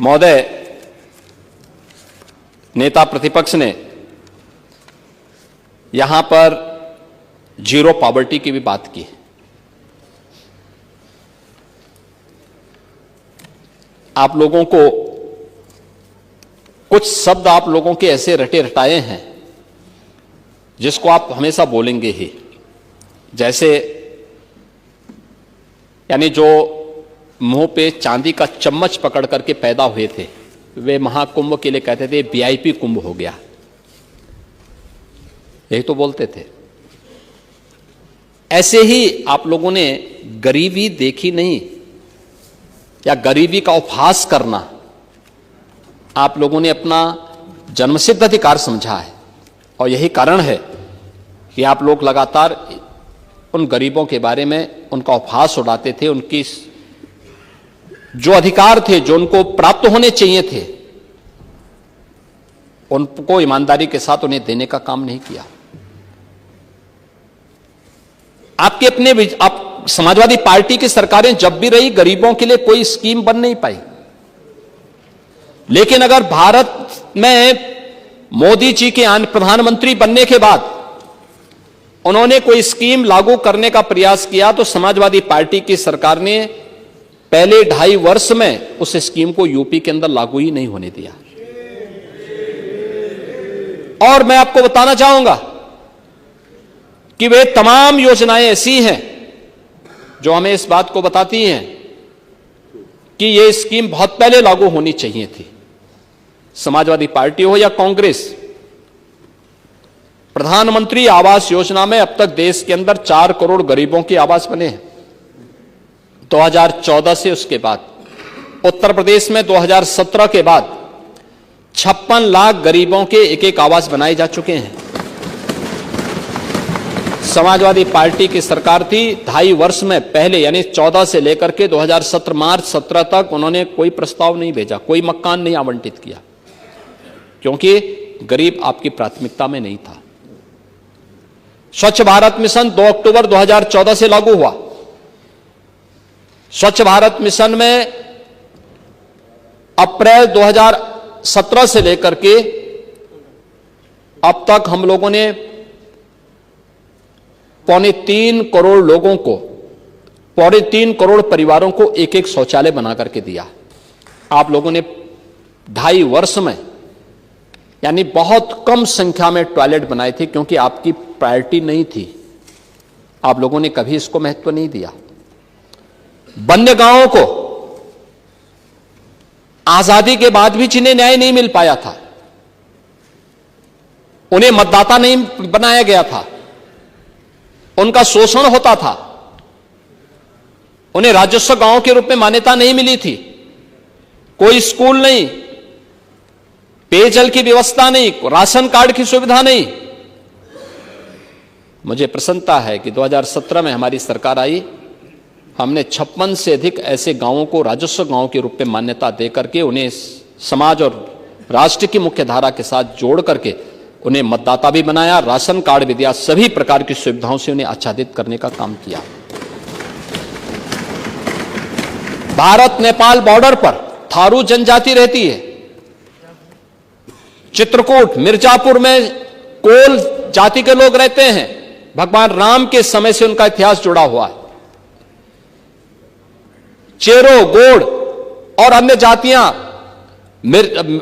महोदय, नेता प्रतिपक्ष ने यहां पर जीरो पॉवर्टी की भी बात की। आप लोगों को कुछ शब्द आप लोगों के ऐसे रटे रटाए हैं जिसको आप हमेशा बोलेंगे ही, जैसे यानी जो मुंह पे चांदी का चम्मच पकड़ करके पैदा हुए थे वे महाकुंभ के लिए कहते थे वीआईपी कुंभ हो गया, यही तो बोलते थे। ऐसे ही आप लोगों ने गरीबी देखी नहीं या गरीबी का उपहास करना आप लोगों ने अपना जन्मसिद्ध अधिकार समझा है, और यही कारण है कि आप लोग लगातार उन गरीबों के बारे में उनका उपहास उड़ाते थे। उनकी जो अधिकार थे, जो उनको प्राप्त होने चाहिए थे, उनको ईमानदारी के साथ उन्हें देने का काम नहीं किया। आपके अपने आप समाजवादी पार्टी की सरकारें जब भी रही, गरीबों के लिए कोई स्कीम बन नहीं पाई। लेकिन अगर भारत में मोदी जी के प्रधानमंत्री बनने के बाद उन्होंने कोई स्कीम लागू करने का प्रयास किया तो समाजवादी पार्टी की सरकार ने पहले 2.5 वर्ष में उस स्कीम को यूपी के अंदर लागू ही नहीं होने दिया। और मैं आपको बताना चाहूंगा कि वे तमाम योजनाएं ऐसी हैं जो हमें इस बात को बताती हैं कि यह स्कीम बहुत पहले लागू होनी चाहिए थी। समाजवादी पार्टी हो या कांग्रेस, प्रधानमंत्री आवास योजना में अब तक देश के अंदर 4 करोड़ गरीबों के आवास बने हैं 2014 से। उसके बाद उत्तर प्रदेश में 2017 के बाद 56 लाख गरीबों के एक आवास बनाए जा चुके हैं। समाजवादी पार्टी की सरकार थी, 2.5 वर्ष में पहले यानी 14 से लेकर के 2017 मार्च 17 तक उन्होंने कोई प्रस्ताव नहीं भेजा, कोई मकान नहीं आवंटित किया, क्योंकि गरीब आपकी प्राथमिकता में नहीं था। स्वच्छ भारत मिशन 2 अक्टूबर 2014 से लागू हुआ। स्वच्छ भारत मिशन में अप्रैल 2017 से लेकर के अब तक हम लोगों ने 3.25 करोड़ लोगों को, 3.25 करोड़ परिवारों को एक शौचालय बना करके दिया। आप लोगों ने 2.5 वर्ष में यानी बहुत कम संख्या में टॉयलेट बनाए थे, क्योंकि आपकी प्रायोरिटी नहीं थी। आप लोगों ने कभी इसको महत्व नहीं दिया। वन्य गांवों को आजादी के बाद भी जिन्हें न्याय नहीं मिल पाया था, उन्हें मतदाता नहीं बनाया गया था, उनका शोषण होता था, उन्हें राजस्व गांव के रूप में मान्यता नहीं मिली थी, कोई स्कूल नहीं, पेयजल की व्यवस्था नहीं, राशन कार्ड की सुविधा नहीं। मुझे प्रसन्नता है कि 2017 में हमारी सरकार आई, हमने 56 से अधिक ऐसे गांवों को राजस्व गांव के रूप में मान्यता देकर के उन्हें समाज और राष्ट्र की मुख्य धारा के साथ जोड़ करके उन्हें मतदाता भी बनाया, राशन कार्ड भी दिया, सभी प्रकार की सुविधाओं से उन्हें आच्छादित करने का काम किया। भारत नेपाल बॉर्डर पर थारू जनजाति रहती है। चित्रकूट, मिर्जापुर में कोल जाति के लोग रहते हैं। भगवान राम के समय से उनका इतिहास जुड़ा हुआ है। चेरो, गोड़ और अन्य जातियां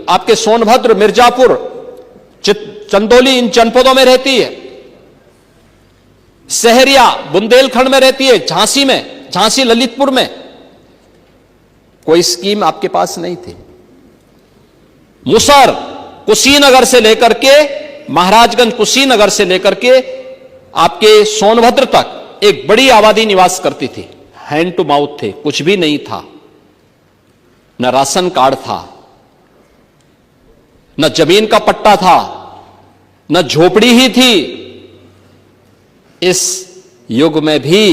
आपके सोनभद्र, मिर्जापुर, चंदौली इन जनपदों में रहती है। सहरिया बुंदेलखंड में रहती है, झांसी में, झांसी ललितपुर में। कोई स्कीम आपके पास नहीं थी। मुसर, कुशीनगर से लेकर के महाराजगंज, कुशीनगर से लेकर के आपके सोनभद्र तक एक बड़ी आबादी निवास करती थी। हैंड टू माउथ थे, कुछ भी नहीं था, न राशन कार्ड था, न जमीन का पट्टा था, न झोपड़ी ही थी। इस युग में भी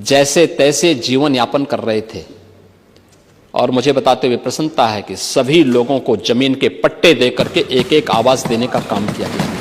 जैसे तैसे जीवन यापन कर रहे थे। और मुझे बताते हुए प्रसन्नता है कि सभी लोगों को जमीन के पट्टे देकर के एक आवास देने का काम किया गया।